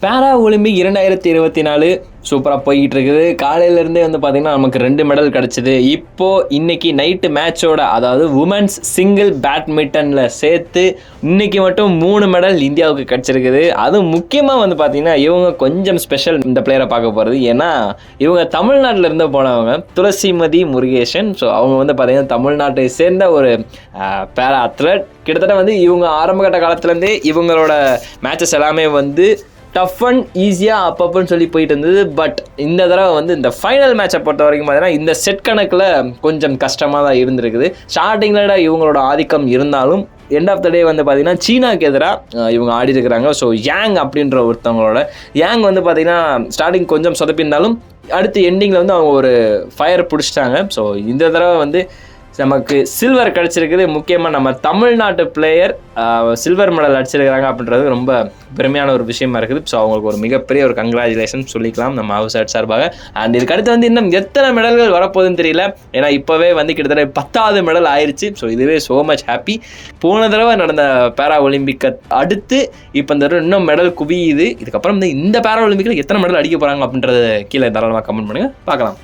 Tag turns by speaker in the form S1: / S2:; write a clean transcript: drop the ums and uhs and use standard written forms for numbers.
S1: பேரா ஒலிம்பிக் 2024 சூப்பராக போய்கிட்டு இருக்குது. காலையிலேருந்தே பார்த்தீங்கன்னா நமக்கு 2 மெடல் கிடச்சிது. இன்னைக்கு நைட்டு மேட்சோட, அதாவது உமன்ஸ் சிங்கிள் பேட்மிண்டனில் சேர்த்து இன்னைக்கு மட்டும் 3 மெடல் இந்தியாவுக்கு கிடச்சிருக்குது. அதுவும் முக்கியமாக பார்த்தீங்கன்னா இவங்க கொஞ்சம் ஸ்பெஷல் இந்த பிளேயரை பார்க்க போகிறது. ஏன்னா இவங்க தமிழ்நாட்டில் இருந்து போனவங்க, துளசிமதி முருகேசன். ஸோ அவங்க பார்த்தீங்கன்னா தமிழ்நாட்டை சேர்ந்த ஒரு பேரா அத்லட். கிட்டத்தட்ட இவங்க ஆரம்பகட்ட காலத்துலேருந்தே இவங்களோட மேட்சஸ் எல்லாமே டஃப் அண்ட் ஈஸியாக அப்பப்போன்னு சொல்லி போயிட்டு இருந்தது. பட் இந்த தடவை இந்த ஃபைனல் மேட்சை பொறுத்த வரைக்கும் பார்த்தீங்கன்னா இந்த செட் கணக்கில் கொஞ்சம் கஷ்டமாக தான் இருந்திருக்குது. ஸ்டார்டிங்கில் இவங்களோட ஆதிக்கம் இருந்தாலும் எண்ட் ஆஃப் த டே பார்த்தீங்கன்னா சீனாவுக்கு எதிராக இவங்க ஆடி இருக்கிறாங்க. ஸோ யாங் அப்படின்ற ஒருத்தவங்களோட யாங் பார்த்தீங்கன்னா ஸ்டார்டிங் கொஞ்சம் சொதப்பியிருந்தாலும் அடுத்து எண்டிங்கில் அவங்க ஒரு ஃபயர் பிடிச்சிட்டாங்க. ஸோ இந்த தடவை நமக்கு சில்வர் கிடச்சிருக்குது. முக்கியமாக நம்ம தமிழ்நாட்டு பிளேயர் சில்வர் மெடல் அடிச்சிருக்கிறாங்க அப்படின்றது ரொம்ப பெருமையான ஒரு விஷயமா இருக்குது. ஸோ அவங்களுக்கு ஒரு மிகப்பெரிய ஒரு கங்க்ராச்சுலேஷன் சொல்லிக்கலாம் நம்ம ஹவுஸ் ஆட் சார்பாக. அண்ட் இதுக்கு அடுத்து இன்னும் எத்தனை மெடல்கள் வரப்போகுதுன்னு தெரியல. ஏன்னா இப்போவே கிட்டத்தட்ட 10வது மெடல் ஆயிடுச்சு. ஸோ இதுவே ஸோ மச் ஹாப்பி. போன தடவை நடந்த பேரா ஒலிம்பிக்கை அடுத்து இப்போ இந்த தடவை இன்னும் மெடல் குவியுது. இதுக்கப்புறம் இந்த பேரா ஒலிம்பிக்கில் எத்தனை மெடல் அடிக்க போகிறாங்க அப்படின்றத கீழே தாராளமாக கமெண்ட் பண்ணுங்கள், பார்க்கலாம்.